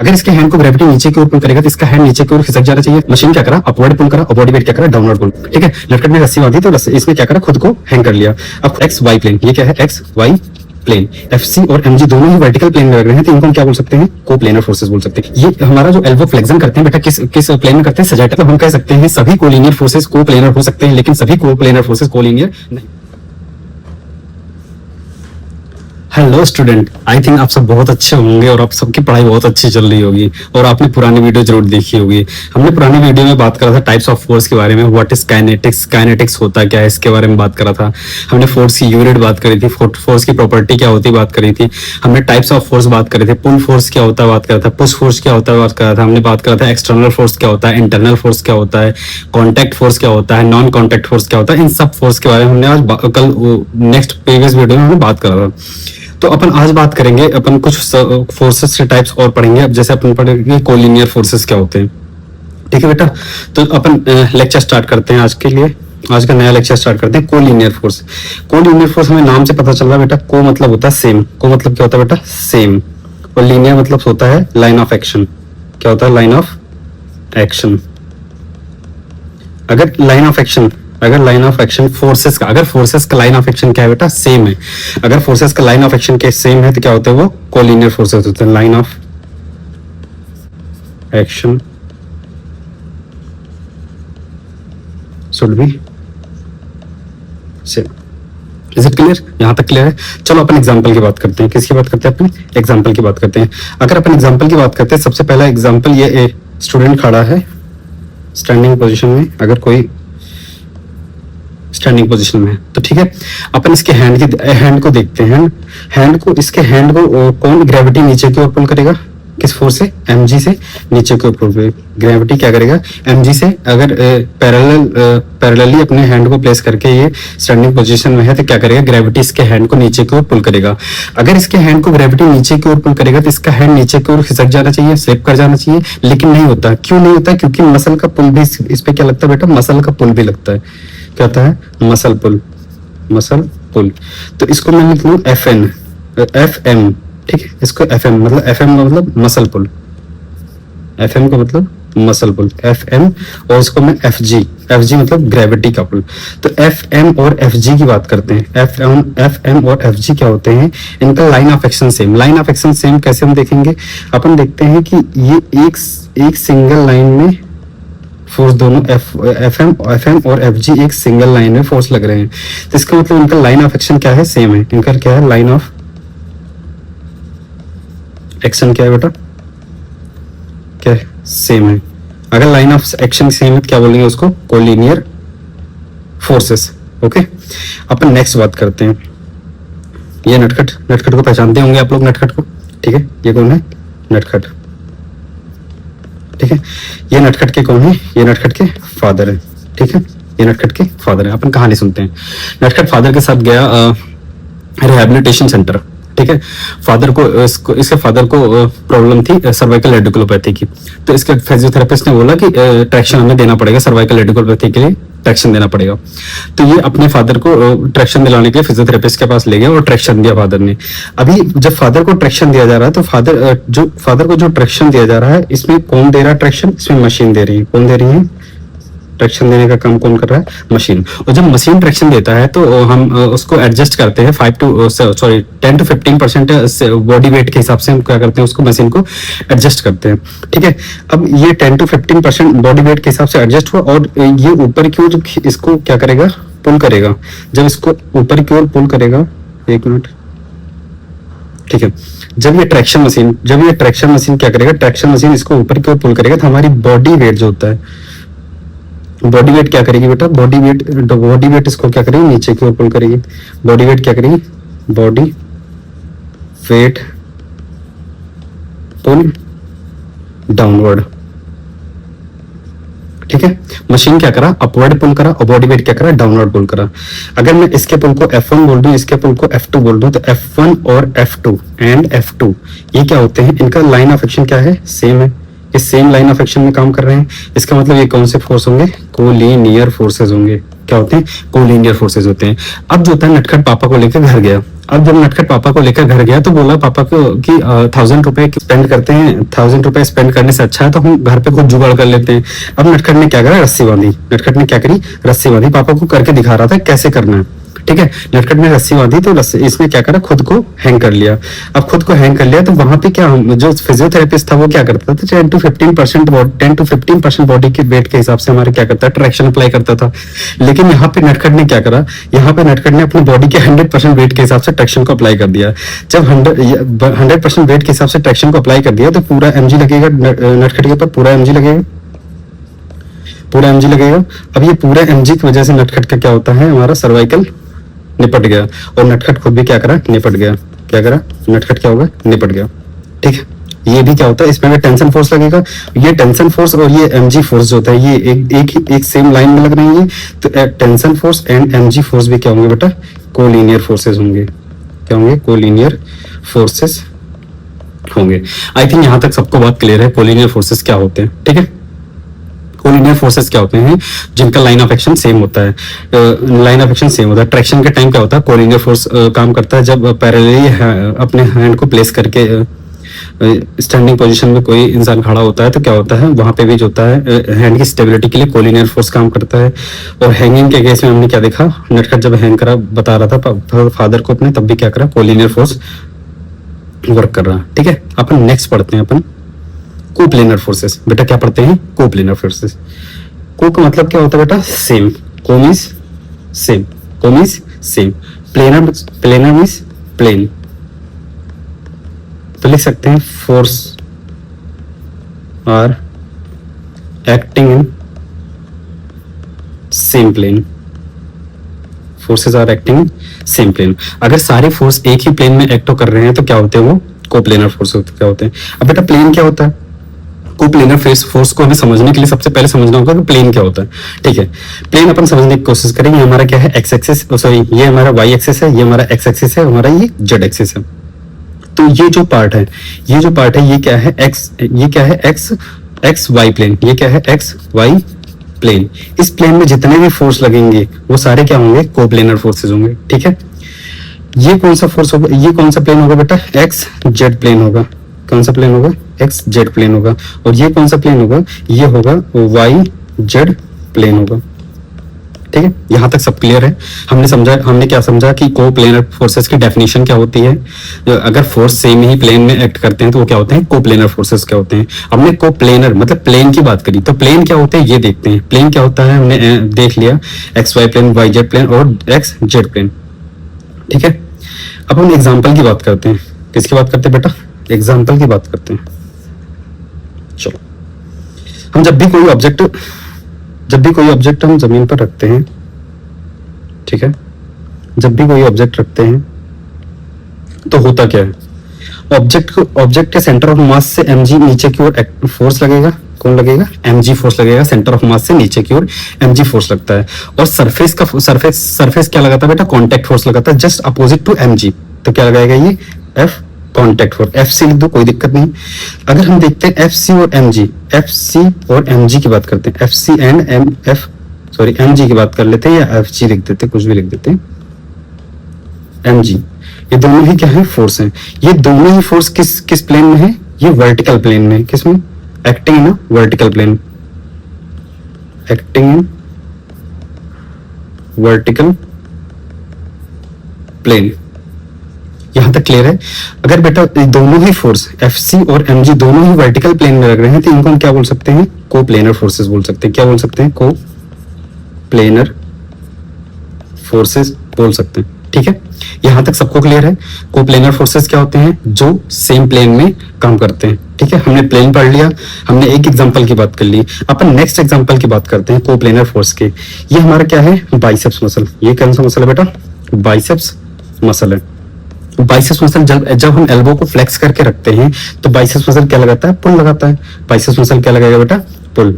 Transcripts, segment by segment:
अगर इसके हैंड को ग्रेविटी नीचे की ओर पुल करेगा तो इसका हैंड नीचे की ओर खिसक जाना चाहिए। मशीन क्या करा, अपवर्ड पुल करा और बॉडी वेट क्या करा, डाउनवर्ड पुल। ठीक है, लटकन में रस्सी बांधी तो इसने क्या करा, खुद को हैंग कर लिया। अब एक्स वाई प्लेन, ये क्या है, एक्स वाई प्लेन, एफसी और एमजी दोनों ही वर्टिकल प्लेन में लग रहे हैं, तो इनको हम क्या बोल सकते हैं, कोप्लेनर फोर्सेस बोल सकते हैं। ये हमारा जो एल्बो फ्लेक्शन करते हैं बेटा किस प्लेन में करते हैं, सजाइटल। हम कह सकते हैं सभी कोलिनियर फोर्सेस कोप्लेनर हो सकते हैं, लेकिन सभी कोप्लेनर फोर्सेस कोलिनियर नहीं। हेलो स्टूडेंट, आई थिंक आप सब बहुत अच्छे होंगे और आप सबकी पढ़ाई बहुत अच्छी चल रही होगी और आपने पुरानी वीडियो जरूर देखी होगी। हमने पुरानी वीडियो में बात करा था टाइप्स ऑफ फोर्स के बारे में, व्हाट इज काइनेटिक्स, काइनेटिक्स होता क्या है, इसके बारे में बात करा था। हमने फोर्स की यूनिट बात करी थी, फोर्स की प्रॉपर्टी क्या होती बात करी थी। हमने टाइप्स ऑफ फोर्स बात करे थे, पुल फोर्स क्या होता है बात करा था, पुश फोर्स क्या होता है बात करा था। हमने बात करा था एक्सटर्नल फोर्स क्या होता है, इंटरनल फोर्स क्या होता है, कॉन्टैक्ट फोर्स क्या होता है, नॉन कॉन्टैक्ट फोर्स क्या होता है। इन सब फोर्स के बारे में हमने आज कल नेक्स्ट प्रीवियस वीडियो में हमने बात करा था। तो अपन आज बात करेंगे, अपन कुछ फोर्सेस के टाइप्स और पढ़ेंगे। अब जैसे अपन पढ़ेंगे कोलिनियर फोर्सेस क्या होते हैं। ठीक है बेटा, तो अपन लेक्चर स्टार्ट करते हैं आज के लिए। आज का नया लेक्चर स्टार्ट करते हैं कोलिनियर फोर्स। कोलिनियर फोर्स हमें नाम से पता चल रहा है बेटा, को मतलब होता है सेम, को मतलब क्या होता है बेटा, सेम, और लीनियर मतलब होता है लाइन ऑफ एक्शन। क्या होता है, लाइन ऑफ एक्शन। अगर लाइन ऑफ एक्शन फोर्सेस का, अगर फोर्सेस का लाइन ऑफ एक्शन क्या है बेटा, सेम है। अगर फोर्सेस का लाइन ऑफ एक्शन के सेम है तो क्या होते हैं, वो कोलिनियर फोर्सेस होते हैं। Line of action should be same. Is it clear, यहां तक क्लियर है। चलो अपन एग्जांपल की बात करते हैं। किसकी बात करते हैं, अपने एग्जांपल की बात करते हैं। अगर अपन एग्जांपल की बात करते हैं, सबसे पहला एग्जांपल, ये स्टूडेंट खड़ा है स्टैंडिंग पोजीशन में, अगर कोई स्टैंडिंग पोजीशन में है तो ठीक है, अपन इसके हैंड को देखते हैं। इसके हैंड को कौन ग्रेविटी नीचे की ओर पुल करेगा, किस फोर्स से, एमजी से नीचे की ओर पुल करेगा। ग्रेविटी क्या करेगा, एमजी से। अगर पैरेलली अपने हैंड को प्लेस करके ये स्टैंडिंग पोजीशन में है तो क्या करेगा, ग्रेविटी इसके हैंड को नीचे की ओर पुल करेगा। अगर इसके हैंड को ग्रेविटी नीचे की ओर पुल करेगा तो इसका हैंड नीचे की ओर खिसक जाना चाहिए, स्लिप कर जाना चाहिए, लेकिन नहीं होता। क्यों नहीं होता, क्योंकि मसल का पुल भी इस पे क्या लगता है बेटा, मसल का पुल भी लगता है। क्या होता है, मसल पुल। तो इसको मैं लिख लूं FM, ठीक है। इसको FM मतलब FM का मतलब मसल पुल, FM का मतलब मसल पुल, FM, और इसको मैं FG मतलब ग्रेविटी का पुल। तो FM और FG की बात करते हैं। FM और FG क्या होते हैं, इनका line of action same. Line of action same कैसे हम देखेंगे, अपन देखते हैं कि ये एक सिंगल लाइन में फोर्स, दोनों FM और FG एक सिंगल लाइन में फोर्स लग रहे हैं, तो इसका मतलब इनका लाइन ऑफ एक्शन क्या है, सेम है। इनका क्या है, लाइन ऑफ एक्शन क्या है बेटा, क्या है, सेम है। अगर लाइन ऑफ एक्शन सेम है तो क्या बोलेंगे उसको, कोलिनियर फोर्सेस। ओके, अपन नेक्स्ट बात करते हैं। ये नटखट को पहचानते होंगे आप लोग, नटखट को, ठीक है। ये कौन है, नटखट, ठीक है। ये नटखट के कौन है, ये नटखट के फादर है, ठीक है। ये नटखट के फादर है। अपन कहानी सुनते हैं। नटखट फादर के साथ गया रिहैबिलिटेशन सेंटर, ठीक है। इसके फादर को प्रॉब्लम थी सर्वाइकल रेडिकुलोपैथी की, तो इसके फिजियोथेरेपिस्ट ने बोला कि ट्रैक्शन हमें देना पड़ेगा, सर्वाइकल रेडिकुलोपैथी के लिए ट्रैक्शन देना पड़ेगा। तो ये अपने फादर को ट्रैक्शन दिलाने के लिए फिजियोथेरेपिस्ट के पास ले गया और ट्रैक्शन दिया फादर ने। अभी जब फादर को ट्रैक्शन दिया जा रहा है तो फादर को जो ट्रैक्शन दिया जा रहा है, इसमें कौन दे रहा है ट्रैक्शन, इसमें मशीन दे रही है। कौन दे रही है, ट्रैक्शन देने का काम कौन कर रहा है, मशीन। और जब मशीन ट्रैक्शन देता है तो हम उसको एडजस्ट करते हैं 10 to 15% बॉडी वेट के हिसाब से हम क्या करते हैं, उसको मशीन को एडजस्ट करते हैं, ठीक है। अब ये 10 to 15% बॉडी वेट के हिसाब से एडजस्ट हुआ और ये ऊपर की ओर इसको क्या करेगा, पुल करेगा। जब इसको ऊपर की ओर पुल करेगा, एक मिनट, ठीक है। जब ये ट्रैक्शन मशीन क्या करेगा, ट्रैक्शन मशीन इसको ऊपर की ओर पुल करेगा तो हमारी बॉडी वेट जो होता है, बॉडी वेट क्या करेगी बेटा, बॉडी वेट इसको क्या करेगी, नीचे की ओर पुल करेगी। बॉडी वेट क्या करेगी, बॉडी वेट पुल डाउनवर्ड, ठीक है। मशीन क्या करा, अपवर्ड पुल करा, और बॉडी वेट क्या करा, डाउनवर्ड पुल करा। अगर मैं इसके पुल को F1 बोल दूं, इसके पुल को F2 बोल दूं, तो F1 और F2 ये क्या होते हैं, इनका लाइन ऑफ एक्शन क्या है, सेम है। इस सेम लाइन ऑफ एक्शन में काम कर रहे हैं। इसका मतलब ये कौन से फोर्स होंगे, कोलिनियर फोर्सेस होंगे। क्या होते हैं, कोलिनियर फोर्सेज होते हैं। अब जो होता है नटखट पापा को लेकर घर गया। अब जब नटखट पापा को लेकर घर गया तो बोला पापा को कि 1,000 रुपए स्पेंड करते हैं, 1,000 रुपए स्पेंड करने से अच्छा है तो हम घर पे खुद जुगाड़ कर लेते हैं। अब नटखट ने क्या करा, रस्सी बांधी। नटखट ने क्या करी, रस्सी बांधी। पापा को करके दिखा रहा था कैसे करना है, ठीक है। नटखट ने रस्सी बांधी तो इसने क्या करा, खुद को हैंग कर लिया। अब खुद को हैंग कर लिया तो वहां पे क्या, जो फिजियोथेरेपिस्ट था वो क्या करता था, 10 to 15% बॉडी के वेट के हिसाब से हमारे क्या करता है, ट्रैक्शन अप्लाई करता था। लेकिन यहाँ पे नटखट ने क्या करा, यहाँ पे नटखट ने अपनी बॉडी के 100% वेट के हिसाब से ट्रैक्शन को अप्लाई कर दिया। जब 100% वेट के हिसाब से ट्रैक्शन को अप्लाई कर दिया तो पूरा mg लगेगा नटखट के ऊपर, पूरा mg लगेगा, पूरा mg लगेगा। अब ये पूरा mg की वजह से नटखट का क्या होता है, हमारा सर्वाइकल निपट गया और नटखट खुद भी क्या करा, निपट गया। क्या करा, नटखट क्या होगा, निपट गया, ठीक है। ये भी क्या होता है, इसमें भी टेंशन फोर्स लगेगा। ये टेंशन फोर्स और ये mg फोर्स जो होता है ये एक सेम लाइन में लग रही है। तो tension force and mg force भी क्या होंगे बेटा, कोलिनियर फोर्सेस होंगे। क्या होंगे, कोलिनियर फोर्सेस होंगे। आई थिंक यहां तक सबको बात क्लियर है, कोलिनियर फोर्सेस क्या होते हैं, ठीक है। कोलिनियर फोर्सेस क्या होते हैं, जिनका लाइन ऑफ एक्शन सेम होता है। लाइन ऑफ एक्शन सेम होता है। ट्रैक्शन के टाइम क्या होता है, कोलिनियर फोर्स काम करता है जब पैरेलली अपने हैंड को प्लेस करके स्टैंडिंग पोजीशन में कोई इंसान खड़ा होता है तो क्या होता है, वहां पे भी जो होता है हैंड की स्टेबिलिटी के लिए कोलिनियर फोर्स काम करता है। और हैंगिंग के केस में हमने क्या देखा, नटखट जब हैंग करा बता रहा था फादर को अपने, तब भी क्या करा, कोलिनियर फोर्स वर्क कर रहा, ठीक है। अपन नेक्स्ट पढ़ते हैं अपन कोप्लेनर फोर्सेस। बेटा क्या पढ़ते हैं, कोप्लेनर फोर्सेस। को का मतलब क्या होता है बेटा, सेम। को मींस सेम, को means same. Planar, planar means plane. तो लिख सकते हैं force are acting in same plane. Forces are acting in same plane. अगर सारे फोर्स एक ही प्लेन में एक्ट कर रहे हैं तो क्या होते हैं, वो कोप्लेनर फोर्स क्या होते हैं। अब बेटा प्लेन क्या होता है, कोप्लेनर फोर्स को हमें समझने के लिए सबसे पहले समझना होगा कि प्लेन क्या होता है, ठीक है। प्लेन अपन समझने की कोशिश करेंगे। हमारा क्या है, एक्स एक्सिस, सॉरी ये हमारा वाई एक्सिस है, ये हमारा एक्स एक्सिस है, हमारा ये जेड एक्सिस है। तो ये जो पार्ट है, ये जो पार्ट है, ये क्या है, एक्स, ये क्या है, एक्स वाई प्लेन। ये क्या है, एक्स वाई प्लेन। इस प्लेन में जितने भी फोर्स लगेंगे वो सारे क्या होंगे, कोप्लेनर फोर्सेज होंगे, ठीक है। ये कौन सा फोर्स होगा, ये कौन सा प्लेन होगा बेटा, एक्स जेड प्लेन होगा। कौन सा प्लेन होगा, एक्स जेड प्लेन होगा। और ये कौन सा प्लेन होगा, ये होगा वाई जेड प्लेन होगा, ठीक है। यहां तक सब क्लियर है। हमने समझा, हमने क्या समझा कि कोप्लेनर फोर्सेस की डेफिनेशन क्या होती है। अगर फोर्स सेम ही प्लेन में एक्ट करते हैं तो वो क्या होते हैं, कोप्लेनर फोर्सेस क्या होते हैं। हमने कोप्लेनर मतलब प्लेन की बात करी, तो प्लेन क्या होते हैं ये देखते हैं। प्लेन क्या होता है हमने देख लिया, X Y plane, Y Z plane और एक्स जेड प्लेन, ठीक है। अब हम एग्जाम्पल की बात करते हैं। किसकी बात करते हैं बेटा, एग्जाम्पल की बात करते हैं। चलो, हम जब भी कोई ऑब्जेक्ट हम जमीन पर रखते हैं, ठीक है, जब भी कोई ऑब्जेक्ट रखते हैं तो होता क्या है, ऑब्जेक्ट के सेंटर ऑफ मास से mg नीचे की ओर फोर्स लगेगा। कौन लगेगा, mg फोर्स लगेगा। सेंटर ऑफ मास से नीचे की ओर mg फोर्स लगता है। और सरफेस क्या लगाता है बेटा, कांटेक्ट फोर्स लगाता है, जस्ट अपोजिट टू mg। तो क्या लगाएगा ये, f कांटेक्ट फोर्स। FC लिख दो, कोई दिक्कत नहीं। अगर हम देखते हैं FC और mg की बात करते हैं, FC एंड mg की बात कर लेते हैं, या FG लिख देते हैं, कुछ भी लिख देते हैं, mg। ये दोनों ही क्या है, फोर्स हैं। ये दोनों ही फोर्स किस प्लेन में है, ये वर्टिकल प्लेन में। किसमें, acting in vertical plane, acting in vertical plane. यहां तक क्लियर है। अगर बेटा दोनों ही फोर्स FC और mg दोनों ही वर्टिकल प्लेन में लग रहे हैं तो इनको हम क्या बोल सकते हैं, कोप्लेनर फोर्सेस बोल सकते हैं। क्या बोल सकते हैं, कोप्लेनर फोर्सेस बोल सकते हैं, ठीक है। यहां तक सबको क्लियर है। कोप्लेनर फोर्सेस क्या होते हैं, जो सेम प्लेन में काम करते हैं, ठीक है। हमने प्लेन पढ़ लिया, हमने एक एग्जांपल की बात कर ली। अपन नेक्स्ट एग्जांपल की बात करते हैं कोप्लेनर फोर्स के। ये हमारा क्या है, बाइसेप्स मसल। ये कौन सा मसल है बेटा, बाइसेप्स मसल है। बाइसेप्स मसल जब हम एल्बो को फ्लेक्स करके रखते हैं तो बाइसेप्स मसल क्या लगाता है, पुल लगाता है। बाइसेप्स मसल क्या लगाएगा बेटा, पुल।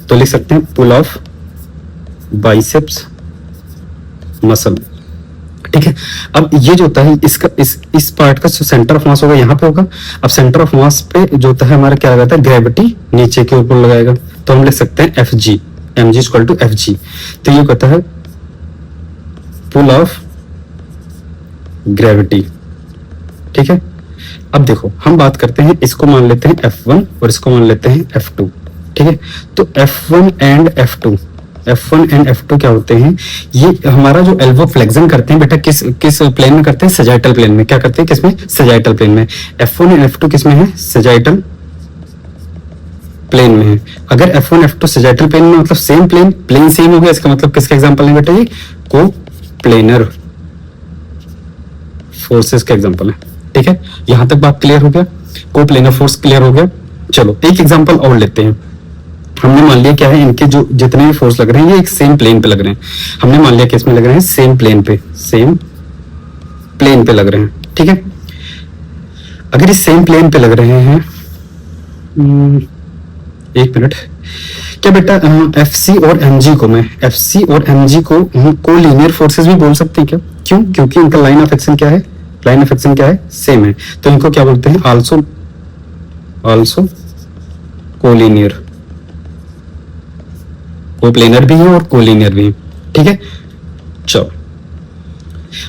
तो लिख सकते हैं पुल ऑफ बाइसेप्स मसल, ठीक है। अब ये जो होता है इसका इस पार्ट का सेंटर ऑफ मास होगा, यहाँ पे होगा। अब सेंटर ऑफ मास पे जो होता है हमारा क्या लगाता है, ग्रेविटी नीचे के ऊपर लगाएगा। तो हम लिख सकते हैं FG, mg equal to FG। तो ये कहता है पुल ऑफ ग्रेविटी, ठीक है। अब देखो हम बात करते हैं, इसको मान लेते हैं F1 और इसको मान लेते हैं F2, ठीक है। तो F1 एंड F2 क्या होते हैं, ये हमारा जो एल्बो फ्लेक्शन करते हैं बेटा किस किस प्लेन में करते हैं, सजाइटल प्लेन में। क्या करते हैं, किसमें, सजाइटल प्लेन में। F1 एंड F2 किसमें है, सजाइटल प्लेन में है। अगर F1 F2 सजाइटल प्लेन में मतलब सेम प्लेन सेम हो गया, इसका मतलब किसका एग्जांपल है बेटा, ये को प्लेनर फोर्सेस का एग्जांपल है, ठीक है। यहां तक बात क्लियर हो गया, को प्लेनर फोर्स क्लियर हो गया। चलो एक एग्जांपल और लेते हैं। हमने मान लिया क्या है, इनके जो जितने भी फोर्स लग रहे हैं ये एक सेम प्लेन पे लग रहे हैं। हमने मान लिया कि इसमें लग रहे हैं सेम प्लेन पे लग रहे हैं, ठीक है। अगर इस सेम प्लेन पे लग रहे हैं, एक मिनट, क्या बेटा FC और mg को मैं FC और mg को लीनियर फोर्सेस भी बोल सकते हैं क्या? क्यों? क्योंकि इनका लाइन ऑफ एक्शन क्या है, सेम है। तो इनको क्या बोलते हैं, आल्सो कोलिनियर, कोप्लेनर भी है और कोलिनियर भी है, ठीक है। चलो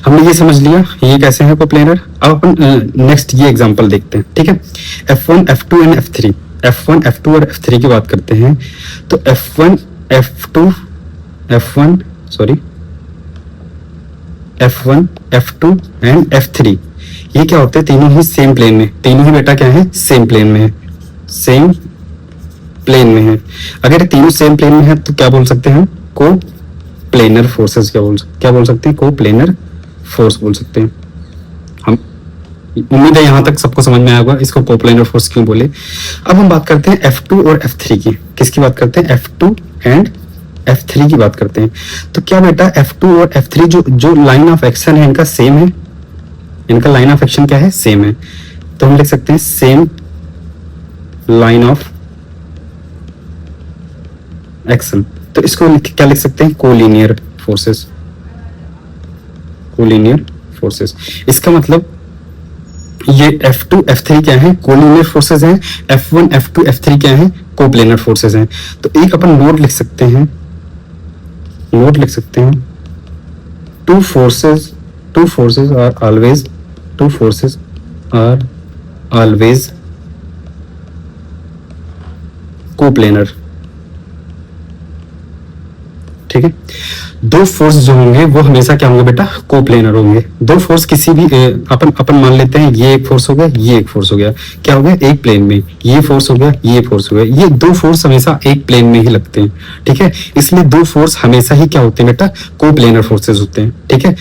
हमने ये समझ लिया ये कैसे है कोप्लेनर। अब अपन नेक्स्ट ये एग्जांपल देखते हैं, ठीक है। F1 F2 and F3, F1 F2 और F3 की बात करते हैं। तो F1 F2 एंड F3 ये क्या होते हैं, तीनों ही सेम प्लेन में, तीनों ही बेटा क्या है, सेम प्लेन में है। अगर ये तीनों सेम प्लेन में है तो क्या बोल सकते हैं, को प्लेनर फोर्सेस। क्या बोल सकते हैं, को प्लेनर फोर्स बोल सकते हैं हम। उम्मीद है यहां तक सबको समझ में आया होगा इसको कोप्लेनर फोर्स क्यों बोले। अब हम बात करते हैं F2 और F3 की। किसकी बात करते हैं, F2 एंड F3 की बात करते हैं। तो क्या बेटा F2 और F3 जो लाइन ऑफ एक्शन है इनका सेम है, इनका लाइन ऑफ एक्शन क्या है, सेम है। तो हम लिख सकते हैं सेम लाइन ऑफ एक्शन। तो इसको क्या लिख सकते हैं, कोलिनियर फोर्सेस। इसका मतलब ये F2 F3 क्या है, कोलिनियर फोर्सेस हैं। F1 F2 F3 क्या है, कोप्लेनर फोर्सेस हैं। तो एक अपन नोट लिख सकते हैं, two forces are always coplanar, ठीक है। दो फोर्स जो होंगे वो हमेशा क्या होंगे बेटा, कोप्लेनर होंगे। दो फोर्स किसी भी अपन मान लेते हैं ये एक फोर्स हो गया, ये एक फोर्स हो गया, क्या हो गया, एक प्लेन में। ये फोर्स हो गया, ये फोर्स हो गया, ये दो फोर्स हमेशा एक प्लेन में ही लगते हैं, ठीक है। इसलिए दो फोर्स हमेशा ही क्या होते हैं बेटा, कोप्लेनर फोर्सेस होते हैं, ठीक है।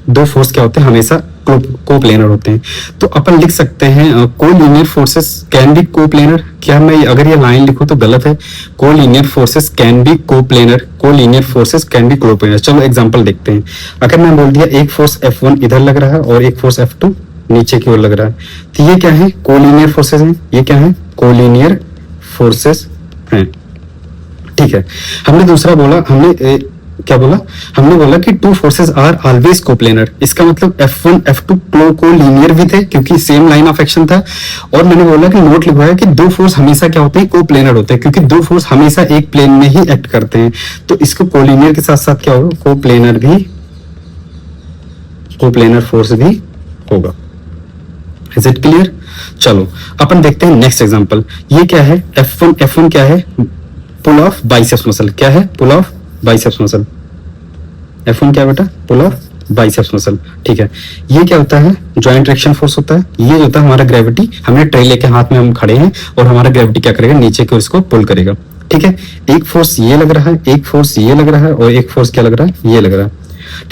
दो फोर्स क्या होते हैं, हमेशा कोप्लेनर होते हैं। तो अपन लिख सकते हैं collinear forces can be coplanar. क्या मैं अगर ये लाइन लिखूं तो गलत है, collinear forces can be coplanar, चलो एग्जांपल देखते हैं। अगर मैं बोल दिया एक फोर्स F1 इधर लग रहा है और एक फोर्स F2 नीचे की ओर लग रहा है, तो ये क्या है, कोलिनियर फोर्सेस हैं। ये क्या है, कोलिनियर फोर्सेस हैं, ठीक है। हमने दूसरा बोला, क्या बोला, हमने बोला कि two forces are always coplanar. इसका मतलब F1 F2 को लीनियर भी थे क्योंकि सेम लाइन ऑफ एक्शन था। और मैंने बोला कि नोट लिखवाया कि दो फोर्स हमेशा क्या होते हैं, कोप्लेनर होते हैं, क्योंकि दो फोर्स हमेशा एक प्लेन में ही एक्ट करते हैं। तो इसको कोलिनियर के साथ साथ क्या होगा, कोप्लेनर फोर्स भी होगा। Is it clear? चलो अपन देखते हैं नेक्स्ट एग्जांपल। ये क्या है, F1 क्या है, पुल ऑफ बाइसेप्स मसल। क्या है, पुल ऑफ बाइसेप्स मसल। F1 क्या बेटा, पुल ऑफ बाइसेप्स मसल, ठीक है। ये क्या होता है, जॉइंट ट्रैक्शन फोर्स होता है। ये जो होता है हमारा ग्रेविटी, हमने ट्रे लेके हाथ में हम खड़े हैं और हमारा ग्रेविटी क्या करेगा, नीचे की ओर इसको पुल करेगा, ठीक है। एक फोर्स ये लग रहा है, एक फोर्स ये लग रहा है और एक फोर्स क्या लग रहा है, ये लग रहा है,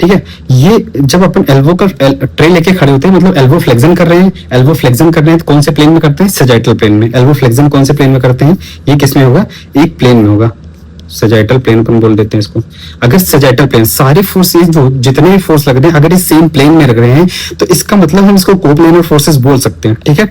ठीक है। ये जब अपन एल्बो का ट्रे लेके खड़े होते हैं, मतलब एल्बो फ्लेक्शन कर रहे हैं। तो कौन से प्लेन में करते हैं, सजाइटल प्लेन में। एल्बो फ्लेक्शन कौन से प्लेन में करते हैं, ये किस में होगा, एक प्लेन में होगा, सजाइटल प्लेन अपन बोल देते हैं इसको। अगर सजाइटल प्लेन सारे फोर्सेस जो जितने भी फोर्स लग रहे हैं अगर इस सेम प्लेन में लग रहे हैं तो इसका मतलब हम इसको कोप्लेनर फोर्सेस बोल सकते हैं, ठीक है।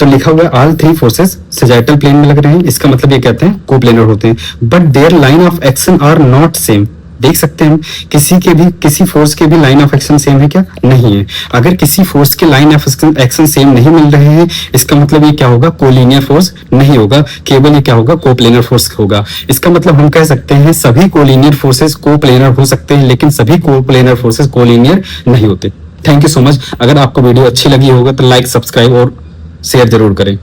तो लिखा हुआ है all three forces sagittal plane में लग रहे हैं, इसका मतलब ये कहते हैं कोप्लेनर होते हैं। But their line of action are not same, देख सकते हैं हम किसी फोर्स के भी लाइन ऑफ एक्शन सेम है क्या? नहीं है। अगर किसी फोर्स के लाइन ऑफ एक्शन सेम नहीं मिल रहे हैं, इसका मतलब ये क्या होगा? कोलिनियर फोर्स नहीं होगा, केवल ये क्या होगा? कोप्लेनर फोर्स होगा। इसका मतलब हम कह सकते हैं सभी कोलिनियर फोर्सेस कोप्लेनर हो सकते हैं, लेकिन सभी कोप्लेनर फोर्सेस कोलिनियर नहीं होते। Thank you so much. अगर आपको वीडियो अच्छी लगी होगा तो लाइक, सब्सक्राइब और शेयर जरूर करें।